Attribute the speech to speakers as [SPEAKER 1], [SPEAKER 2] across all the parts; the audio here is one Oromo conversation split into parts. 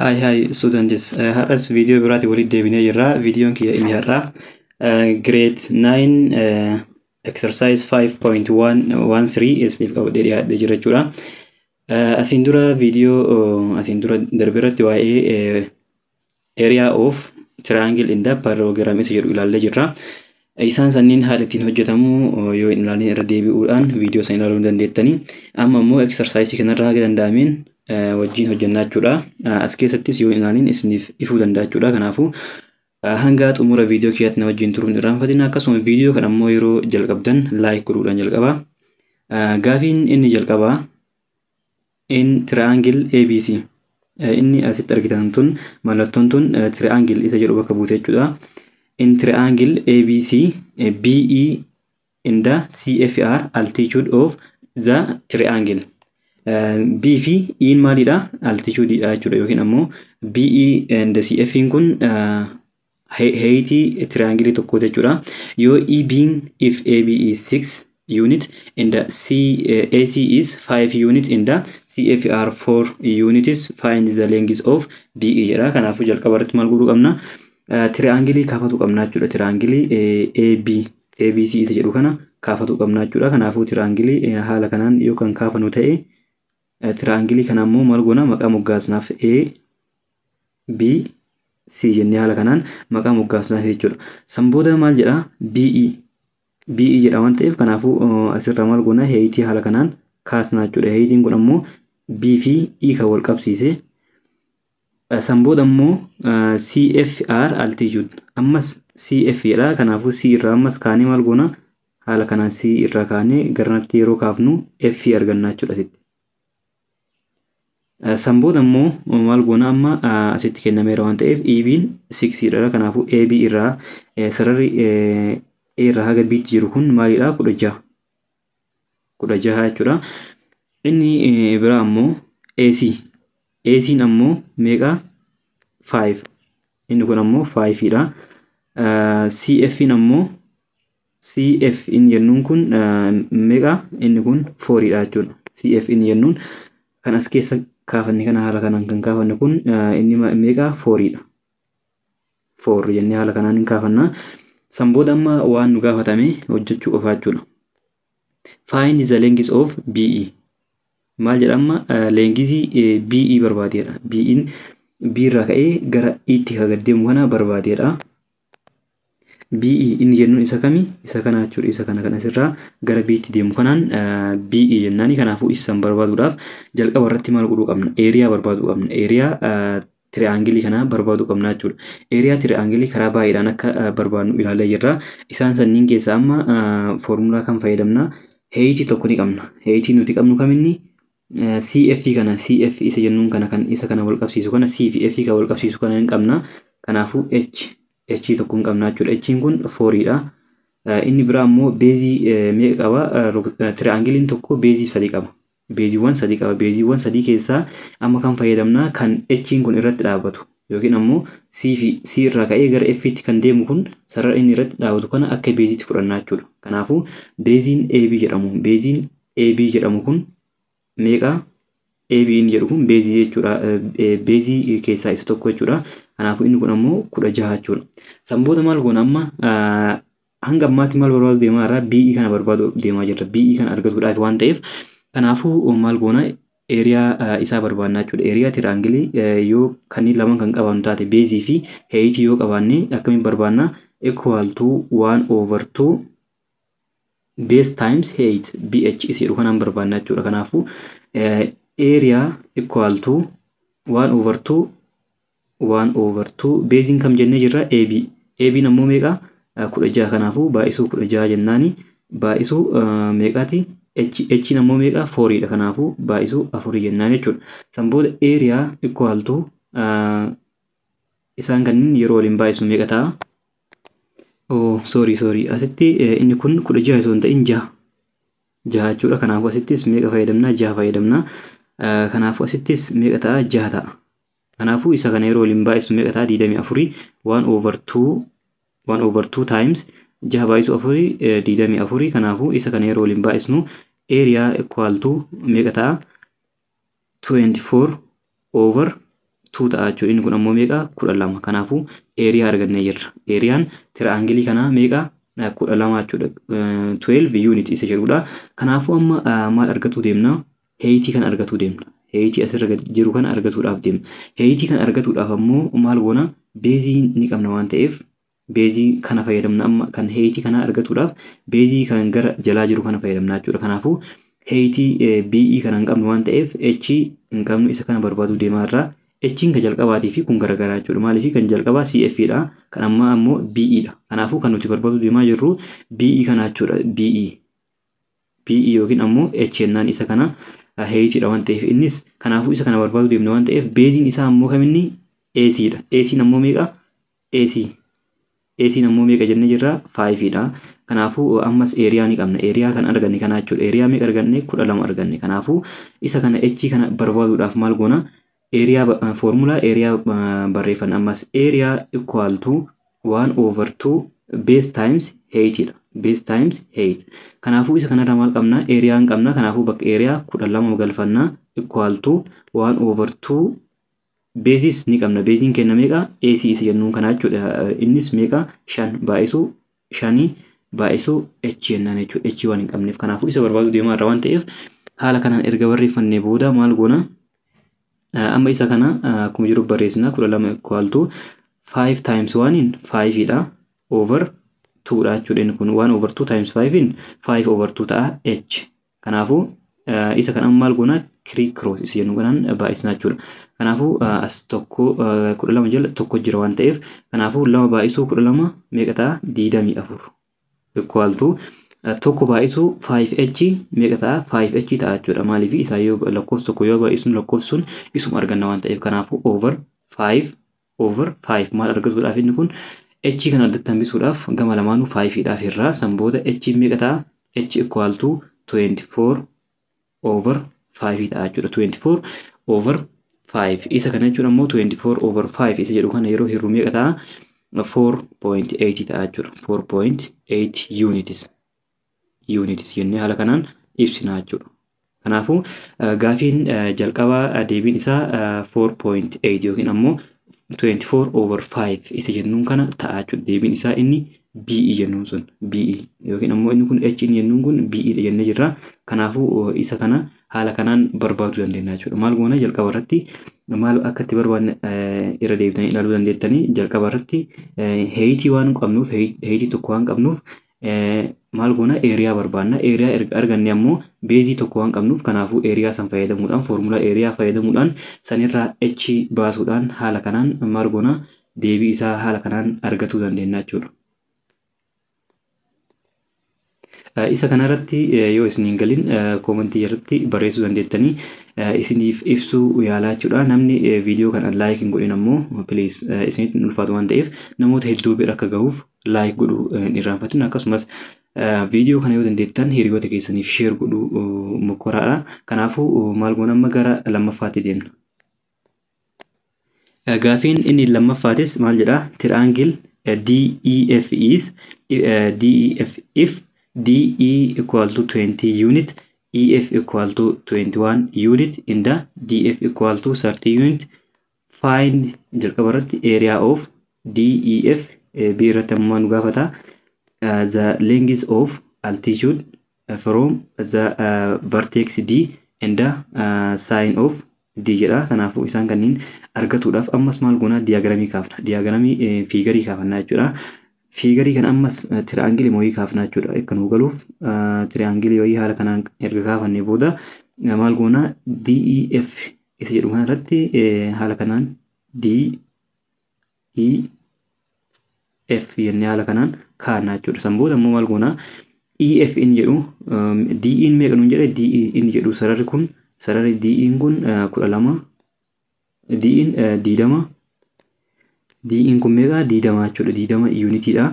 [SPEAKER 1] Hi students. Har'as video biraati walitti deebinee jirra. Videoon kiyya inni har'a grade 9 exercise 5.13 isiniif qabadhee dhiyaadhee jira jechuudha. Asiin dura video asiin dura darbe irratti waa'ee area of triangle in the parallelogram isa jedhu ilaallee jirra. Isaan sanniin haala ittiin hojjetamu yoo ilaalan irra deebi'uudhaan video sana ilaaluu dandeettanii. Amma immoo exercise kanarraa haga danda'ameen wajjin hojjannaa jechuudha. As keessattis yoo ilaalin isiniif ifuu danda'a jechuudha. Kanaafuu hanga xumura viidiyoo kiyyaatti na wajjin turuun irraanfatina. Akkasuma viidiyoo kana ammoo yeroo jalqabdan like godhuudhaan jalqaba. Gaafiin inni jalqaba in triangle ABC. Inni asitti argitan tun mallattoon tun triangle isa jedhu bakka buute jechuudha. In triangle ABC, BE in the CFR altitude of the triangle. B fi E maalidha? Altitude dha jechuudha yookiin ammoo BE and CF kun heightii triangle tokko jechuudha. Yoo E being if AB is 6 unit and the AC is 5 unit and the CFR 4 units, find the length of BE jedha. Kanaafuu jalqaba irratti maal godhuu qabna? Triangle kaafatu qabna jechuudha. Triangle ABC isa jedhu kana kaafatu qabna jechuudha. Kanaafuu triangle haala kanaan yoo kan kaafanu ta'e triangle kana ammoo maal goona maqaa moggaasnaaf A B C jennee haala kanaan maqaa moggaasnaaf jechuudha. Sanbooda maal jedha BE jedha waan ta'eef kanaafuu asirra maal goona heightii haala kanaan kaasnaa jechuudha. Heightiin kun ammoo B fi E kan wal qabsiise. Sanbooda ammoo CFR altitude ammas CF jedha. Kanaafuu C irraa ammas kaanee maal goona haala kanaan C irraa kaanee garanatti yeroo kaafnu F argannaa jechuudha asitti. Sanbooda ammoo maal goona amma asitti kennameera waan ta'eef EB'n 6 dha. Kanaafuu AB irraa sararri A irraa haga B tti jiru kun maalidha? 16 jechuudha. Inni biraa ammoo AC'n ammoo meeqa? 5. Inni kun ammoo 5 dha. CF'n ammoo CF inni jennuun kun meeqa? Inni kun 4 dha jechuudha. CF inni jennuun kan as keessa kaafanni kana haala kanaan kan kaafanne kun inni meeqa? 4 dha. 4 jennee haala kanaan hin kaafanna. Sanbooda amma waan nu gaafatame hojjechuu qofaa jechuudha. Find the length of BE. Maal jedhama? Length BE barbaadeedha. BE'n B irraa ka'ee gara E tti kan deemu kana barbaadeedha. BE inni jennuun isa kami? Isa kana jechuudha. Isa kana kan asirraa gara B tti deemu kanaan BE jennaani. Kanaafuu isan barbaaduudhaaf jalqaba irratti maal godhuu qabna? Area barbaaduu qabna. Area triangle kana barbaaduu qabna jechuudha. Area triangle karaa baay'eedhaan akka barbaadnu ilaalaa jirra. Isaan sanniin keessaa amma formulaa kan fayyadamna. Heightii tokko ni qabna. Heightii nuti qabnu kaminni? CF kana CF isa jennuun kana kan isa kana wal qabsiisu kana C fi F kan wal qabsiisu kana hin qabna. Kanaafuu H tokko hin qabna jechuudha. H'n kun 4 dha. Inni biraa ammoo beezii meeqa qaba? Trianglein tokko beezii 3 qaba. Beeziiwwan 3 qaba. Beeziiwwan 3 keessaa amma kan fayyadamna kan H'n kun irratti dhaabbatu yookiin ammoo C irraa ka'ee gara F tti kan deemu kun sarara inni irratti dhaabbatu kana akka beeziitti fudhannaa jechuudha. Kanaafuu beeziin AB jedhamu. Beeziin AB jedhamu kun meeqa? AB inni jedhu kun beezii jechuudha. Beezii keessaa isa tokko jechuudha. Kanaafuu inni kun ammoo 16 jechuudha. Sanbooda maal goona amma hanga ammaatti maal barbaadu deemaa irraa BE kana barbaadu deemaa jirra. BE kana argatuudhaaf waan ta'eef kanaafuu maal goona area isaa barbaadna jechuudha. Area triangle yoo kanneen lama kan qabaannu taate beezii fi heightii yoo qabaanne akkamiin barbaadna? Equal to 1/2 base times height BH isa jedhu kanaan barbaadna jechuudha. Kanaafuu area equal to 1/2 beeziin kam jennee jirra? AB ammoo meeqa? 16. Kanaafuu baay'isuu 16 jennaani. Baay'isuu meeqaati? H ammoo meeqa? 4 dha. Kanaafuu baay'isuu 4 jennaan jechuudha. Sanbooda area equal to isaan kanneen yeroo waliin baay'isu meeqa ta'a? Sorry. Asitti inni kun 16 osoo hin ta'in 6 jechuudha. Kanaafuu asittis meeqa fayyadamna? 6 fayyadamna. Kanaafuu asittis meeqa ta'a? 6 ta'a. Kanaafuu isa kana yeroo waliin baay'isu meeqa ta'a? 24. 1/2 times 6 baay'isuu 4 24. Kanaafuu isa kana yeroo waliin baay'isnu area equal to meeqa ta'a? 24/2 2 ta'a jechuudha. Inni kun ammoo meeqa 12. Kanaafuu area argannee jirra. Ariyaan triangle kana meeqa 12 jechuudha. 12 unit isa jedhudha. Kanaafuu amma maal argatu deemna? Height kan argatu deemna. Height asirra jiru kana argatuudhaaf deemna. Height kan argatuudhaaf ammoo maal goona? Base ni qabna waan ta'eef base kana fayyadamna. Amma kan height kana argatuudhaaf base kan gara jalaa jiru kana fayyadamna jechuudha. Kanaafuu height BE kana hin qabnu waan ta'eef H hin qabnu isa kana barbaadu deemaa irraa H kan jalqabaatii fi kun garagaraa jechuudha. Maaliif kan jalqabaa CF dha. Kan ammaa ammoo BE dha. Kanaafuu kan nuti barbaadu deemaa jirru BE kana jechuudha. BE yookiin ammoo H jennaan isa kana height dha waan ta'eef innis kanaafuu isa kana barbaadu deemna waan ta'eef beeziin isaa ammoo kaminni AC dha. AC ammoo meeqa? AC ammoo meeqa jennee jirra? 5 dha. Kanaafuu ammas area ni qabna. Area kan arganne kana jechuudha. Area meeqa arganne? 12 arganne. Kanaafuu isa kana H kana barbaaduudhaaf maal goona? Area formula area barreeffanna. Ammas area equal to 1/2 base times height dha. Base times height. Kanaafuu isa kanarraa maal qabna? Area hin qabna. Kanaafuu bakka area 12 galfanna equal to 1/2 basis ni qabna. Basin kenna meeqa? AC isa jennuun kana jechuudha. Innis meeqa? 5 baay'isuu 5 baay'isuu H jennaan jechuudha. H waan hin qabneef kanaafuu isa barbaadu deemaa irra waan ta'eef haala kanaan erga barreeffannee booda maal goona? Amma isa kana akkuma jiru barreessina 12 equal to 5 times 1 in 5 dha over 2 dha jechuudha. Inni kun 1/2 times 5 in 5/2 ta'a H. Kanaafuu isa kana maal goona? Cross isa jennu kanaan baay'isna jechuudha. Kanaafuu as tokko 12 jala tokko jira waan ta'eef kanaafuu 2 baay'isuu 12 meeqa ta'a? 24 equal to tokko baay'isuu 5H meeqa ta'a? 5H ta'a jechuudha. Maaliif isaa yoo lakkoofsa tokko yoo baay'isuun lakkoofsuun isuma arganna waan ta'eef kanaafuu over 5 maal argatuudhaaf inni kun H kan addatti hambisuudhaaf gama lamaanuu 5 dhaaf irraa san booda H meeqa ta'a? H equal to 24 over 5 ta'a jechuudha. 24 over 5 isa kana jechuudha ammoo 24 over 5 isa jedhu kana yeroo hirru meeqa ta'a? 4.8 ta'a jechuudha. 4.8 units jennee haala kanaan ibsina jechuudha. Kanaafuu gaafiin jalqabaa deebiin isaa 4.8 yookiin ammoo 24 over 5 isa jennuun kana ta'a jechuudha. Deebiin isaa inni BE jennuun sun BE yookiin ammoo inni kun H jennuun kun BE jennee jirra. Kanaafuu isa kana haala kanaan barbaaduu dandeenya jechuudha. Maal goona jalqaba irratti maal akka itti barbaadne irra deebitanii ilaaluu dandeettanii jalqaba irratti height waan qabnuuf height tokko waan qabnuuf maal goona area barbaadna. Area arganne ammoo beezii tokko waan qabnuuf kanaafuu area san fayyadamuudhaan formula area fayyadamuudhaan sanirraa H baasuudhaan haala kanaan maal goona deebii isaa haala kanaan argachuu dandeenya jechuudha. Isa kanarratti yoo isin hin galin koomentii irratti barreessuu dandeettanii isiniif ibsuu yaalaa jechuudha. Namni viidiyoo kana like hin godhin ammoo please isinitti hin ulfaatu waan ta'eef namoota hedduu bira akka gahuuf like godhuu hin irraanfatin. Akkasumas viidiyoo kana yoo dandeettan hiriyoota keessaniif share godhuu mokkoraadha. Kanaafuu maal goona amma gara lammaffaatti deemna. Gaafiin inni lammaffaatis maal jedha? Triangle DEF is DEF if DE equal to 20 unit, EF equal to 21 unit, in the DF equal to 30 unit. Find jalqabarratti area of DEF B irratti ammoo nu gaafata. The length of altitude from the vertex D and the sign of D jedha. Kanaafuu isaan kanneen argachuudhaaf ammas maal goona diagramii kaafna. Diagramii fiigarii kaafna jechuudha. Fiigarii kan ammas tiraangilii mooyii kaafna jechuudha. Akka nu galuuf tiraangilii mooyii haala kanaan erga kaafannee booda maal goona DEF isa jedhu kana irratti haala kanaan DEF jennee haala kanaan kaa'na jechuudha. San booda ammoo maal goona EF inni jedhu DE meeqa nuun jedhe DE inni jedhu sararri kun sararri DE kun 12 DE 20 DE kun meeqa 20 jechuudha. 20 unity dha.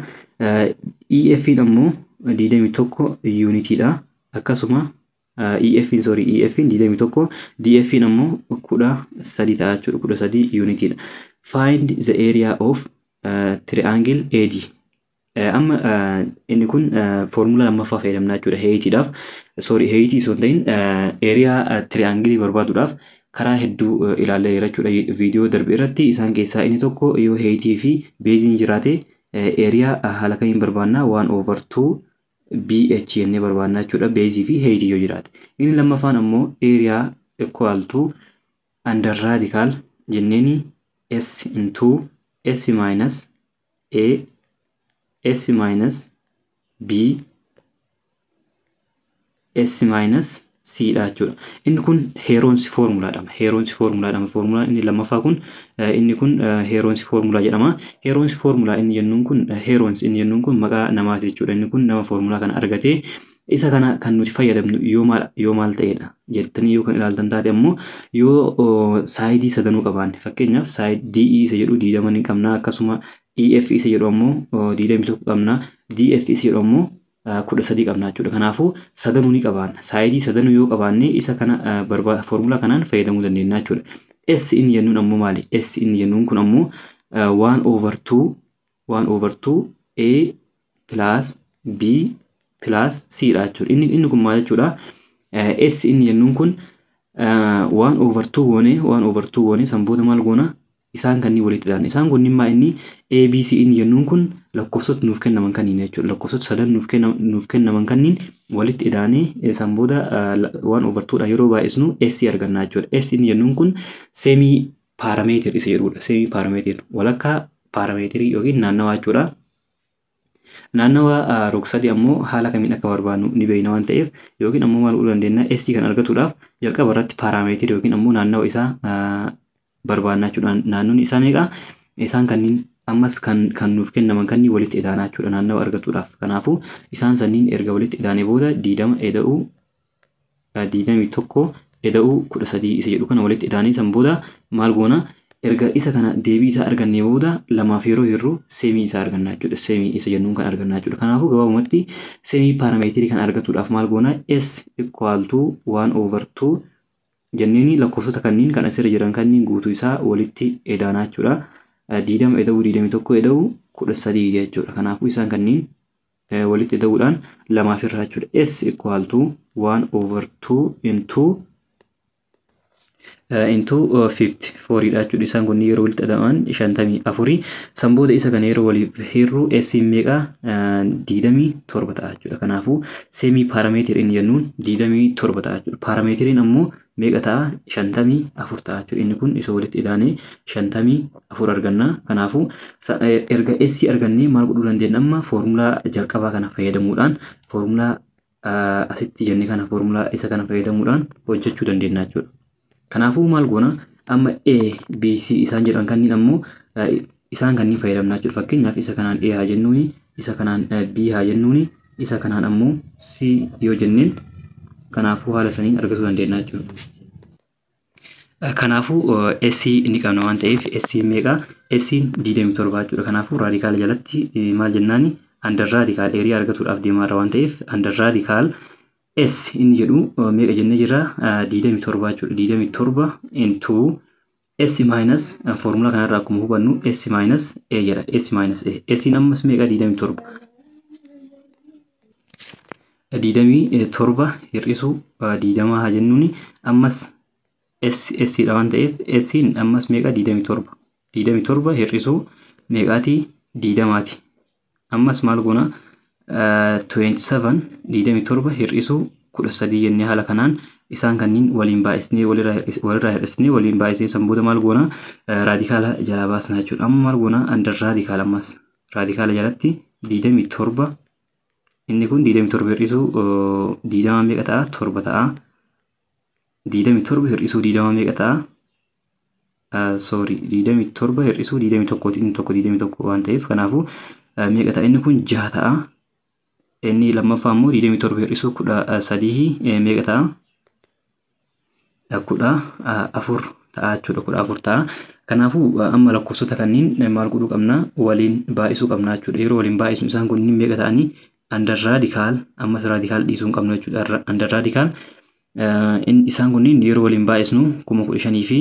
[SPEAKER 1] EF ammoo 21 unity dha. Akkasuma EF 21 DF ammoo 13 ta'a jechuudha. 13 unity dha. Find the area of triangle AD. Amma inni kun formula lammaffaa fayyadamna jechuudha. Height dhaaf height osoo hin ta'in area triangle barbaaduudhaaf karaa hedduu ilaallee jechuudha viidiyoo darbe irratti. Isaan keessaa inni tokko yoo heightii fi beeziin jiraate area haala kamiin barbaannaa 1/2 BH jennee barbaannaa jechuudha, beezii fi heightii yoo jiraate. Inni lammaffaan ammoo area equal to under radical jenneeni S into S minus A S minus B S minus C dha jechuudha. Inni kun Heron's formula dha. Heron's formula dha. Formula inni lammaffaa kun inni kun Heron's formula jedhama. Heron's formula inni jennuun kun Heron's inni jennuun kun maqaa namaati jechuudha. Inni kun nama formula kana argate isa kana kan nuti fayyadamnu yoo maal ta'edha jettanii yoo kan ilaaltan taate ammoo yoo saayidii sadanuu qabaanne, fakkeenyaaf saayid DE isa jedhu 20 ni qabna, akkasuma EF isa jedhu ammoo 21 qabna, DF isa jedhu ammoo 13 qabna jechuudha. Kanaafuu sadanuu ni qabaanna. Saayidii sadanuu yoo qabaanne isa kana formula kanaan fayyadamuu dandeenya jechuudha. S inni jennuun ammoo maali? S inni jennuun kun ammoo 1/2 A plus B plus C dha jechuudha. Inni kun maal jechuudha? S inni jennuun kun 1/2 goone sanboota maal goona? Isaan kanneen walitti hidhaan. Isaan kunniin maa inni ABC inni jennuun kun lakkoofsota nuuf kennaman kanneen jechuudha. Lakkoofsota sadan nuuf kennaman kanneen walitti hidhaanii sanboota 1/2 dha yeroo baay'isnu S arganna jechuudha. S inni jennuun kun semi parameter isa jedhudha. Semi parameter walakkaa parameterii yookiin naannawaa jechuudha. Naannawaa rog-sadii ammoo haala kamiin akka barbaannu ni beekna waan ta'eef yookiin ammoo maal godhuu dandeenya? S kan argatuudhaaf jalqaba irratti parameterii yookiin ammoo naannawa isaa barbaannaa jechuudha. Naannoon isaa meeqa? Isaan kanneen ammas kan nuuf kennaman kanneen walitti hidhaanaa jechuudha naannawa argatuudhaaf. Kanaafuu isaan sanniin erga walitti hidhaanee booda 20 eda'uu 21 eda'uu 13 isa jedhu kana walitti hidhaanii san booda maal goona? Erga isa kana deebii isaa argannee booda lamaaf yeroo hirru seemii isaa argannaa jechuudha. Seemii isa jennuun kan argannaa jechuudha. Kanaafuu gabaabumatti seemii parameterii kan argatuudhaaf maal goona? S equal to 1/2 jenneeni lakkoofsota kanneen kan asirra jiran kanneen guutuu isaa walitti hidhaanaa jechuudha. 20 eda'uu 21 eda'uu 13 jechuudha. Kanaafuu isaan kanneen walitti hidhuudhaan lamaaf irraa jechuudha. S equal to 1/2 into 54 dha jechuudha. Isaan kun yeroo walitti hidhaman 54 sanboota isa kana yeroo waliif hirru S meeqa 27 ta'a jechuudha. Kanaafuu semi parameter inni jennuun 27 ta'a jechuudha. Parameteriin ammoo meeqa ta'a? 54 ta'a jechuudha. Inni kun isa walitti hidhaanee 54 arganna. Kanaafuu erga S argannee maal godhuu dandeenya? Amma formulaa jalqabaa kana fayyadamuudhaan formulaa asitti jenne kana formulaa isa kana fayyadamuudhaan hojjechuu dandeenya jechuudha. Kanaafuu maal goona? Amma A, B, C isaan jedhan kanneen ammoo isaan kanneen fayyadamna jechuudha. Fakkeenyaaf isa kanaan A haa jennuuni, isa kanaan B haa jennuuni, isa kanaan ammoo C yoo jenneen kanaafuu haala saniin argachuu dandeenya jechuudha. Kanaafuu S inni qabna waan ta'eef S meeqa? S 27 jechuudha. Kanaafuu raadikaala jalatti maal jennaani? Under radical area argachuudhaaf deemaa waan ta'eef under radical S inni jedhu meeqa jennee jira? 27 jechuudha. 27 into S minus formula kanarraa akkuma hubannu S minus A jedha. S minus A. S ammas meeqa? 27. 27 hir'isuu 20 haa jennuuni ammas S dha waan ta'eef S ammas meeqa? 27. 27 hir'isuu meeqaati? 20ti. Ammas maal goona? 27 hir'isuu 13 jennee haala kanaan isaan kanneen waliin baay'isnee walirraa hir'isnee waliin baay'isnee sanboota maal goona? Raadikaala jalaa baasna jechuudha. Amma maal goona? Under raadikaala ammas raadikaala jalatti 27 inni kun 27 hir'isuu 20 meeqa ta'a? 7 ta'a. 27 hir'isuu 20 meeqa ta'a? 27 hir'isuu 21 inni tokko 21 waan ta'eef kanaafuu meeqa ta'a? Inni kun 6 ta'a. Inni lammaffaa immoo 27 hir'isuu 13 meeqa ta'a? 14 ta'a jechuudha. 14 ta'a. Kanaafuu amma lakkoofsota kanneen maal godhuu qabna? Waliin baay'isuu qabna jechuudha. Yeroo waliin baay'isnu isaan kunniin meeqa ta'anii? Under radical ammas radical dhiisuu hin qabnu jechuudha. Under radical isaan kunniin yeroo waliin baay'isnu 15,000 fi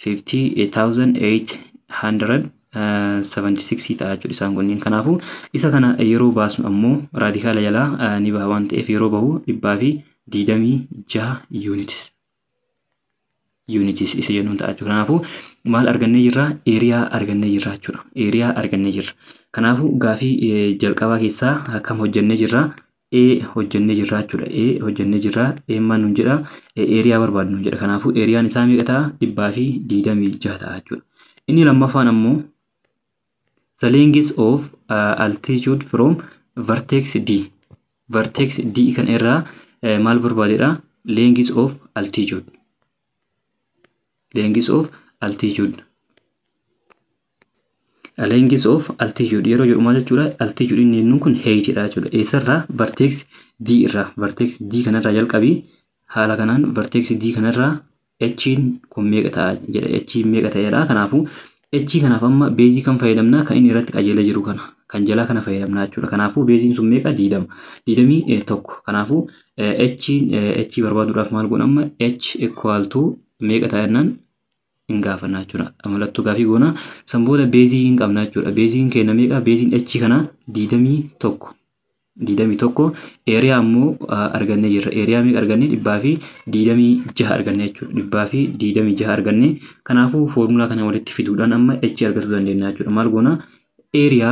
[SPEAKER 1] 5876 ta'a jechuudha isaan kunniin. Kanaafuu isa kana yeroo baasnu ammoo raadikaala jalaa ni baha waan ta'eef yeroo bahu 126 units. units isa jennuun ta'a jechuudha. Kanaafuu maal argannee jirra? Area argannee jirra jechuudha. Area argannee jirra. Kanaafuu gaafii jalqabaa keessaa akkam hojjennee jirra? A hojjennee jirra jechuudha. A hojjennee jirra. A maal nuun jedha? Area barbaadu nuun jedha. Kanaafuu ariyaan isaa meeqa ta'a? 226 ta'a jechuudha. Inni lammaffaan ammoo the length of altitude from vertex D. Vertex D kan irraa maal barbaadedha? Length of altitude. Length of altitude. Length of altitude yeroo jedhu maal jechuudha? Altitude inni jennuun kun height dha jechuudha. Eessarraa? Vertex D irraa. Vertex D kanarraa jalqabii haala kanaan vertex D kanarraa H'n kun meeqa ta'a jedha. H meeqa ta'edha. Kanaafuu H kanaaf amma beezii kan fayyadamna kan inni irratti qajeelee jiru kana. Kan jalaa kana fayyadamna jechuudha. Kanaafuu beeziin sun meeqa? 20. 21. Kanaafuu H barbaaduudhaaf maal goona amma? H equal to meeqa ta'a jennaan hin gaafanna jechuudha. Mallattoo gaafii goona san booda beezii hin qabna jechuudha. Beeziin keenya meeqa? Beeziin H kana 21. 21 area ammoo argannee jirra. Area meeqa argannee? 226 argannee jechuudha. 226 argannee. Kanaafuu foormulaa kana walitti fiduudhaan amma H argachuu dandeenya jechuudha. Maal goona? Area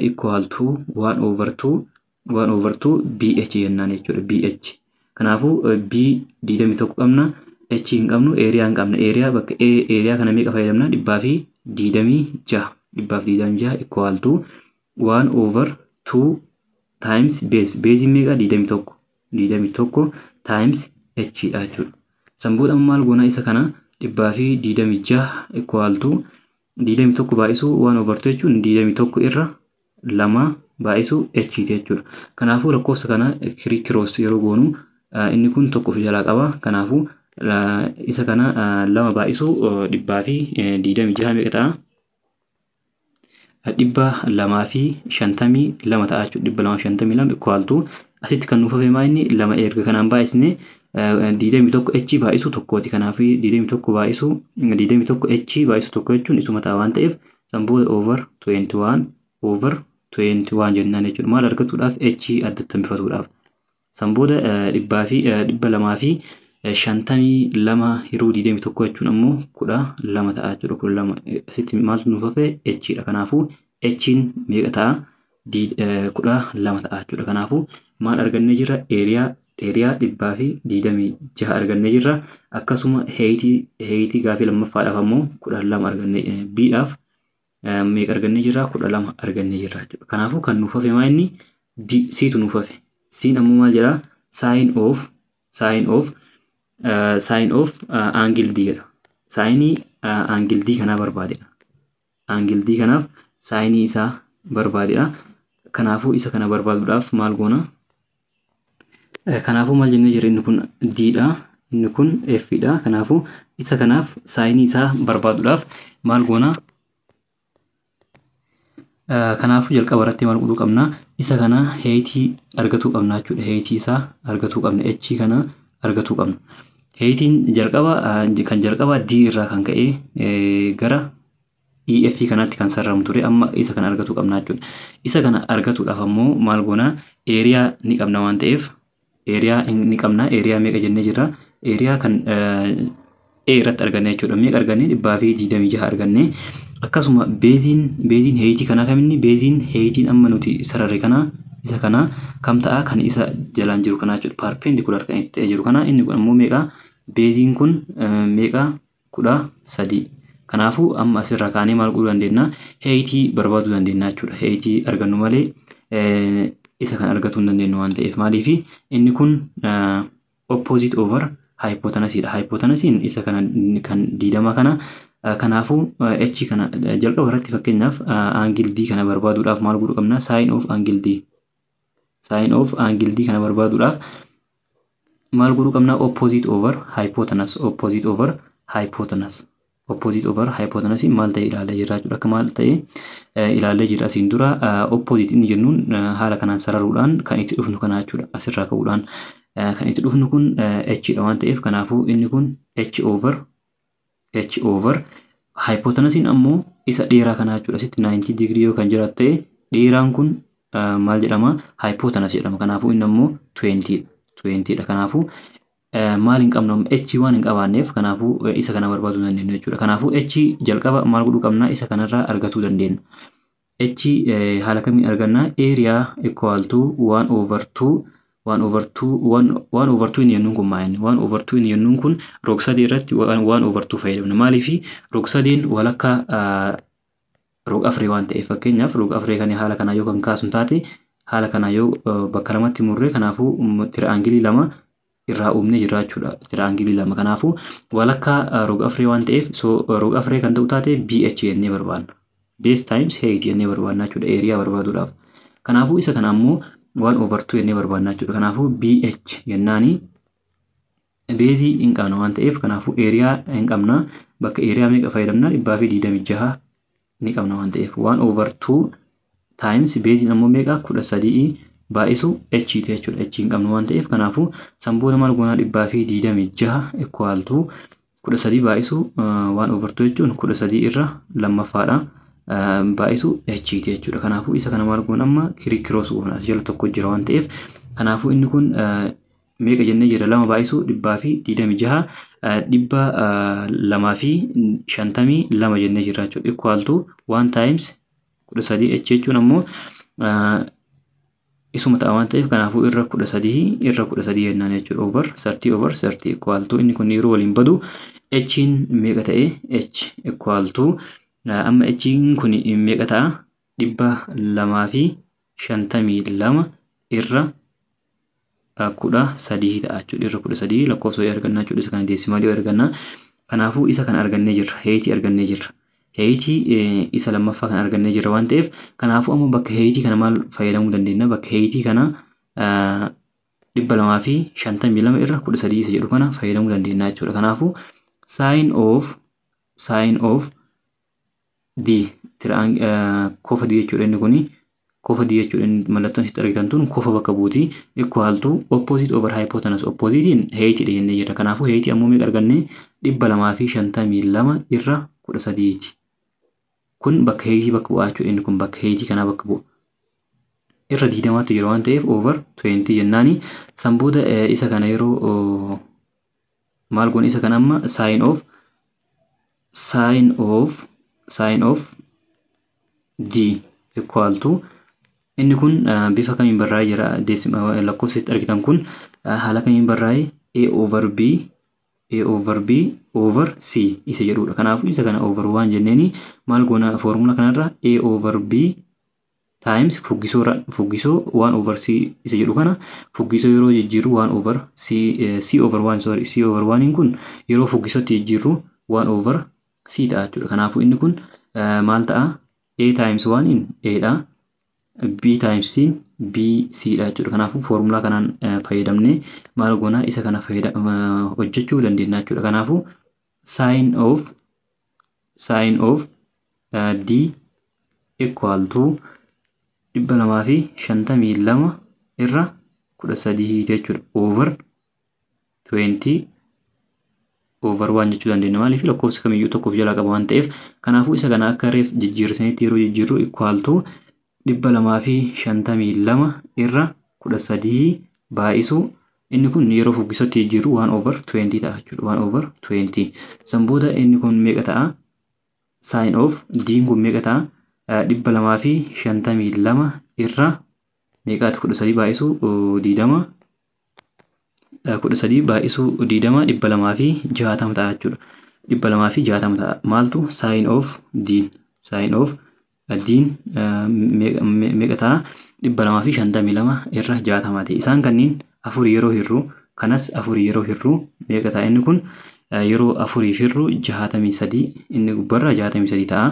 [SPEAKER 1] equal to 1/2 BH jennaan jechuudha. BH. Kanaafuu B 21 qabna. H hin qabnu, area hin qabna. Area bakka area kana meeqa fayyadamna? 226. 226 equal to 1/2 times base. Base meeqa? 21. 21 times H dha jechuudha. San booda maal goona isa kana? 226 equal to 21 baay'isu 1/2 jechuun 21 irra 2 baay'isu H jechuudha. Kanaafuu lakkoofsa kana cross yeroo goonu inni kun tokko of jalaa qaba. Kanaafuu isa kana 2 baay'isu 226 meeqa ta'a? 252 ta'a jechuudha. 252 equal to asitti kan nuuf hafe inni 2 erga kanaan baay'isne 21 H baay'isu tokkooti. Kanaafuu 21 baay'isu 21 H baay'isu tokko jechuun isuma ta'a waan ta'eef san booda over 21 jennaan jechuudha. Maal argachuudhaaf? H addatti hambifatuudhaaf. San booda 252 hiruu 21 jechuun ammoo 12 ta'a jechuudha. 12 asitti maaltu nuuf hafe? H dha. Kanaafuu H'n meeqa ta'a? 12 ta'a jechuudha. Kanaafuu maal argannee jirra? Area 226 argannee jirra. Akkasuma height gaafii lammaffaadhaaf ammoo 12 argannee B'dhaaf meeqa argannee jirra? 12 argannee jirra jechuudha. Kanaafuu kan nuuf hafe maal inni? C'tu nuuf hafe. C'in ammoo maal jedha? Sin of angle D jedha. Sinii angle D kanaa barbaadedha. Angle D kanaaf sinii isaa barbaadedha. Kanaafuu isa kana barbaaduudhaaf maal goona? Kanaafuu maal jennee jirra? Inni kun D dha. Inni kun F dha. Kanaafuu isa kanaaf sinii isaa barbaaduudhaaf maal goona? Kanaafuu jalqaba irratti maal godhuu qabna? Isa kana height argatuu qabna jechuudha. Height isaa argatuu qabna. H kana argatuu qabna. Heightiin jalqaba D irraa kan ka'e gara EF kanaatti kan sararamu ture. Amma isa kana argatuu qabna jechuudha. Isa kana argatuudhaaf ammoo maal goona? Area ni qabna waan ta'eef area ni qabna. Area meeqa jennee jirra? Area kan A irratti arganne jechuudha. Meeqa arganne? 226 arganne. Akkasuma beeziin height kana kaminni? Beeziin heightiin amma nuti sararre kana isa kana kam ta'a? Kan isa jalaan jiru kana jechuudha. Perpendicular kan ta'e jiru kana inni kun ammoo meeqa? Beeziin kun meeqa? 13. Kanaafuu amma asirraa kaanee maal godhuu dandeenya? Height barbaaduu dandeenya jechuudha. Height argannu malee isa kan argatuu hin dandeenyu waan ta'eef. Maaliif inni kun opposite over hypotenuse dha. Hypotenusiin isa kana kan 20 kana. Kanaafuu H kana jalqaba irratti fakkeenyaaf angle D kana barbaaduudhaaf maal godhuu qabna? Sin of angle D. Sin of angle D kana barbaaduudhaaf maal godhuu qabna? Opposite over hypotenuse. Opposite over hypotenuse. Opposite over hypotenuse maal ta'e ilaalee jirra jechuudha. Akka maal ta'e ilaalee jirra. Asiin dura opposite inni jennuun haala kanaan sararuudhaan kan itti dhufnu kana jechuudha. Asirraa ka'uudhaan kan itti dhufnu kun H dha waan ta'eef kanaafuu inni kun H over hypotenusiin ammoo isa dheeraa kana jechuudha. Asitti 90 degree yoo kan jiraatu ta'e dheeraan kun maal jedhama? Hypotenuse jedhama. Kanaafuu inni ammoo 20 dha. Kanaafuu maal hin qabnu h waan hin qabaanneef kanaafuu isa kana barbaaduu dandeenya jechuudha. Kanaafuu h jalqaba maal godhuu qabna isa kanarraa argachuu dandeenya. h haala kamiin arganna area equal to 1/2 inni jennuun kun maal 1/2 inni jennuun kun rog-sadii irratti 1/2 fayyadamna. Maaliif rog-sadiin walakkaa rog-afree waan ta'eef fakkeenyaaf rog-afree kan haala kanaa yoo kan kaasu taate haala kanaa yoo bakka lamatti murree kanaafuu tiraangilii lama irraa uumnee jira jechuudha. Tiraangilii lama kanaafuu walakkaa rog-afree waan ta'eef rog-afree kan ta'u taate BH jennee barbaadna. Base times height jennee barbaadna jechuudha area barbaaduudhaaf. Kanaafuu isa kana ammoo 1/2 jennee barbaadna jechuudha. Kanaafuu BH jennaani beezii hin qabna waan ta'eef kanaafuu area hin qabna. Bakka area meeqa fayyadamna 226 ni qabna waan ta'eef 1/2 times beeziin ammoo meeqa 13 baay'isu h jechuudha. H hin qabnu waan ta'eef kanaafuu sanboota maal goonaa 226 equal to 13 baay'isu 1/2 jechuun 13 irra lammaffaadha baay'isu h jechuudha. Kanaafuu isa kana maal goon amma kirikroos goona as jala tokko jira waan ta'eef kanaafuu inni kun meeqa jennee jira 2 baay'isu 226 252 jennee jira jechuudha. Equal to 1 times 13 h jechuun ammoo isuma ta'a waan ta'eef kanaafuu irra 13 jennaan jechuudha. Over 30 equal to inni kun yeroo waliin badu h'n meeqa ta'e h equal to amma h'n kun meeqa ta'a 252 irra 13 ta'a jechuudha. Irra 13 lakkoofsa yoo argannaa jechuudha. Isa kana deesimaali yoo argannaa kanaafuu isa kana argannee jirra. Heetii argannee jirra. Heetii isa lammaffaa kan argannee jirra waan ta'eef kanaafuu ammoo bakka heetii kana maal fayyadamuu dandeenya? Bakka heetii kana 252 irra 13 isa jedhu kana fayyadamuu dandeenya jechuudha. Kanaafuu sin of d kofa d jechuudha. Inni kuni kofa d jechuudha. Mallattoon sitti argitan tun kofa bakka buutii equal to opposite over hypotenuse. Oppositiin heetii jennee jirra. Kanaafuu heetii ammoo meeqa arganne 252 irra 13ti. Kun bakka heetii bakka bu'aa jechuudha. Inni kun bakka heetii kanaa bakka bu'a. Irra 20tti jiru waan ta'eef over 20 jennaani. Sanboota isa kana yeroo maal goon isa kana amma sin of d equal to inni kun bifa kamiin barraa'ee jira? Lakkoofsitti argitan kun haala kamiin barraa'ee a over b over c isa jedhudha. Kanaafuu isa kana over 1 jenneeni maal goona formula kanarra a over b times fuggisoo 1 over c isa jedhu kana fuggisoo yeroo jijjiirru 1 over c over 1 sorry c over 1 kun yeroo fuggisootti jijjiirru 1 over c ta'a jechuudha. Kanaafuu inni kun maal ta'a? a times 1 in a dha, b times c b c dha jechuudha. Kanaafuu formula kanaan fayyadamnee maal goona isa kana hojjechuu dandeenya jechuudha. Kanaafuu sin of d equal to 252 irra 13 jechuudha. Over 20 over 1 jechuu dandeenya. Maaliif lakkoofsi kamiyyuu tokkoof jalaa qaba waan ta'eef kanaafuu isa kana akka reef jijjiirsanitti yeroo jijjiirru equal to 252 irra 13 baay'isu inni kun yeroo fuggisootti jijjiirru 1 over 20 ta'a jechuudha. 1 over 20 sanboota inni kun meeqa ta'a? Sin of d kun meeqa ta'a? 252 irra meeqaati? 13 baay'isu 20 13 baay'isu 20 260 ta'a jechuudha. 260 ta'a. Maaltu sin of d meeqa ta'a? 252 irra 60 ta'e. Isaan kanneen afur yeroo hirru kanas afur yeroo hirru meeqa ta'a? Inni kun yeroo afuriif hirru 63 inni gubbarra 63 ta'a.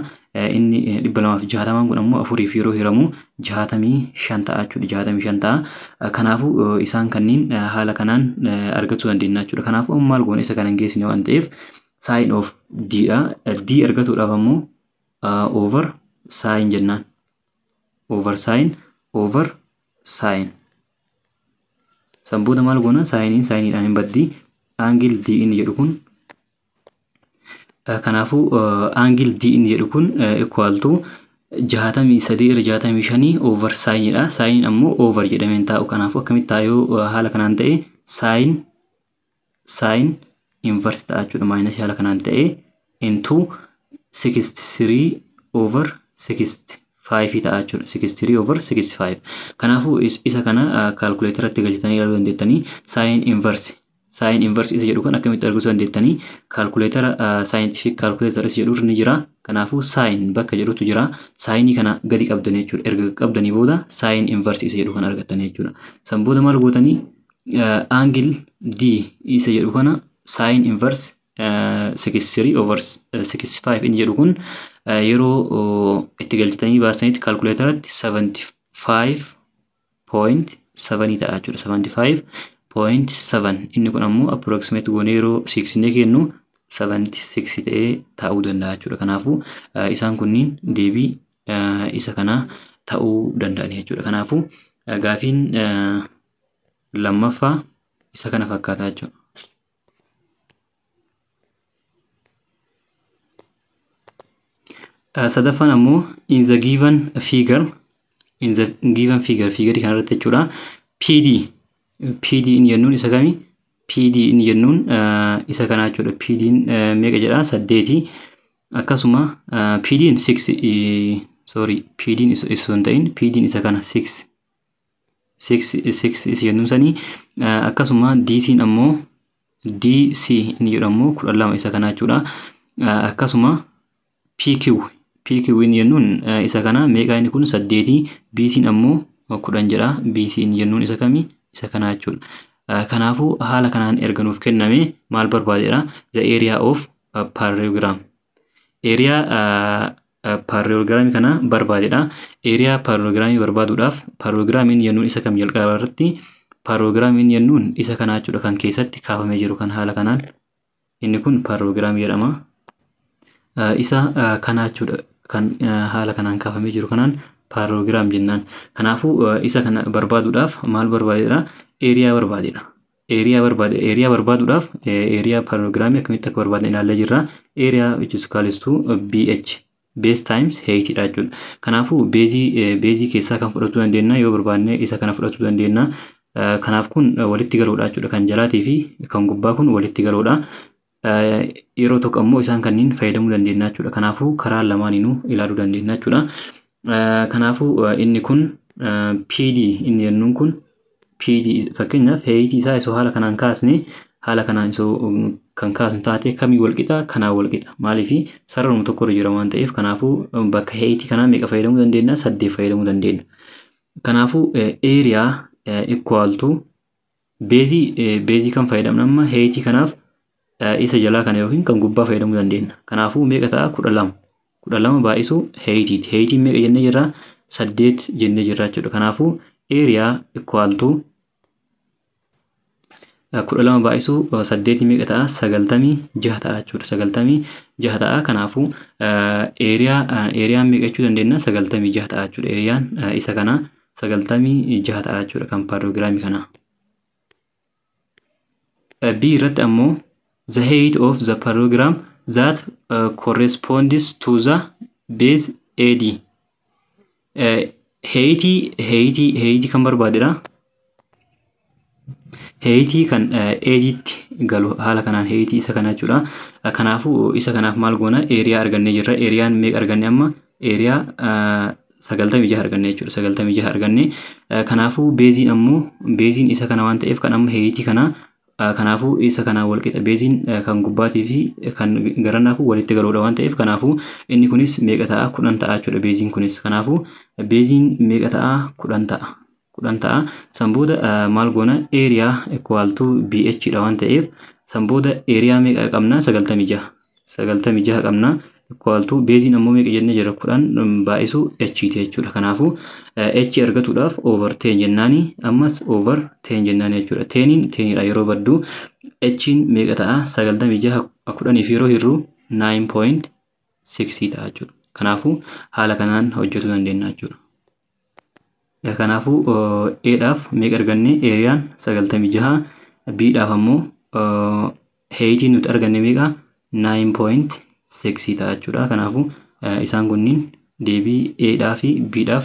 [SPEAKER 1] Inni 260 kun ammoo afuriif yeroo hiramu 65 ta'a jechuudha. 65 ta'a. Kanaafuu isaan kanneen haala kanaan argachuu dandeenya jechuudha. Kanaafuu amma maal goone isa kana hin geessine waan ta'eef sin of d dha. D argatuudhaaf ammoo over sin jennaan. Over sin sanboota maal goona siniidhaan hin baddi. Angle d inni jedhu kun kanaafuu angle d inni jedhu kun equal to 63 irra 65 over sin dha. Sin ammoo over jedhameen taa'u. Kanaafuu akkamitti ta'a yoo haala kanaan ta'e sin sin inverse ta'a jechuudha. Minus haala kanaan ta'ee into 63 over 65 ta'a jechuudha. 63 over 65. Kanaafuu isa kana calculator irratti galchitanii ilaaluu dandeettanii sin inverse isa jedhu kan akkamitti arguu dandeettanii calculator scientific calculator isa jedhu ni jira. Kanaafuu sin bakka jedhutu jira. Sin kana gadi qabdanii jechuudha. Erga qabdanii booda sin inverse isa jedhu kan argattanii jechuudha. San booda maal gootanii angle D isa jedhu kana sin inverse 63 over 65 inni jedhu kun yeroo itti galchitanii baasanitti calculatorratti 75.7 ta'a jechuudha. 75.7 inni kun ammoo approximate goonee yeroo 6 ne kennu 76 ta'ee ta'uu danda'a jechuudha. Kanaafuu isaan kunniin deebii isa kana ta'uu danda'ani jechuudha. Kanaafuu gaafiin lammaffaa isa kana fakkaata jechuudha. Sadaffaan ammoo in the given figure figure kanarratti jechuudha. PD inni jennuun isa kami? PD inni jennuun isa kana jechuudha. PD meeqa jedha? 8. Akkasuma PD 6 sorry PD isa hin ta'in PD isa kana 6 isa jennuun sanii akkasuma DC ammoo DC inni jedhamu 12 isa kana jechuudha. Akkasuma PQ inni jennuun isa kana meeqa inni kun 8 BC ammoo 10 jedha. BC inni jennuun isa kami? Isa kana jechuudha. Kanaafuu haala kanaan erga nuuf kenname maal barbaadeedha? The area of parallelogram. Area parallelogram kana barbaadeedha. Area parallelogram barbaaduudhaaf parallelogram inni jennuun isa kam jalqaba irratti? Parallelogram inni jennuun isa kana jechuudha kan keessatti kaafamee jiru kan haala kanaan inni kun parallelogram jedhama. Isa kana jechuudha kan haala kanaan kaafamee jiru kanaan parallelogram jennaan. Kanaafuu isa kana barbaaduudhaaf maal barbaadeedha? Area barbaadeedha. Area barbaaduudhaaf area parallelogram akkamitti akka barbaadne ilaallee jirra. Area which is equals to BH base times height dha jechuudha. Kanaafuu base keessaa kan fudhachuu dandeenya yoo barbaadne isa kana fudhachuu dandeenya. Kanaaf kun walitti galuudha jechuudha. Kan jalaatii fi kan gubbaa kun walitti galuudha. Yeroo tokko ammoo isaan kanniin fayyadamuu dandeenya jechuudha. Kanaafuu karaa lamaaniinuu ilaaluu dandeenya jechuudha. Kanaafuu inni kun PD inni jennuun kun PD fakkeenyaaf height isaa isoo haala kanaan kaasne haala kanaan isoo kan kaasnu taate kamii walqixa kanaa walqixa maaliifi sararuma tokko irra jira waan ta'eef kanaafuu bakka height kanaa meeqa fayyadamuu dandeenya? 8 fayyadamuu dandeenya. Kanaafuu area equal to base kan fayyadamna amma height kanaaf isa jalaa kana yookiin kan gubbaa fayyadamuu dandeenya. Kanaafuu meeqa ta'a? 12 baay'isuu height meeqa jennee jirra? 8 jennee jirra jechuudha. Kanaafuu area equal to 12 baay'isuu 8 meeqa ta'a? 96 ta'a jechuudha. 96 ta'a. Kanaafuu area meeqa jechuu dandeenya? 96 ta'a jechuudha. Ariyaan isa kana 96 ta'a jechuudha kan parallelogram kana. B irratti ammoo the height of the parallelogram that corresponds to the base AD. Height kan barbaadeedha. Height kan ADtti galu haala kanaan height isa kana jechuudha. Kanaafuu isa kanaaf maal goona? Area argannee jirra. Ariyaan meeqa arganne amma? Area 96 arganne jechuudha. 96 arganne. Kanaafuu beeziin ammoo beeziin isa kana waan ta'eef kan amma height kana kanaafuu isa kana walqixa beeziin kan gubbaatii fi kan garanaafuu walitti galuudha waan ta'eef kanaafuu inni kunis meeqa ta'a? 10 ta'a jechuudha beeziin kunis. Kanaafuu beeziin meeqa ta'a? 10 ta'a. San booda maal goona? Area equal to BH dha waan ta'eef san booda area meeqa qabna? 96 qabna. Equal to beeziin ammoo meeqa jennee jira? 10 baay'isuu H jechuudha. Kanaafuu H argatuudhaaf over 10 jennaani ammas over 10 jennaani jechuudha. 10 dha yeroo baddu H'n meeqa ta'a? 96 10 yeroo hirru 9.6 ta'a jechuudha. Kanaafuu haala kanaan hojjetuu dandeenya jechuudha. Kanaafuu A'dhaaf meeqa arganne? Ariyaan 96. B'dhaaf ammoo heightiin nuti arganne meeqa? 9.6 ta'a jechuudha. Kanaafuu isaan kunniin deebii A'dhaa fi B'dhaaf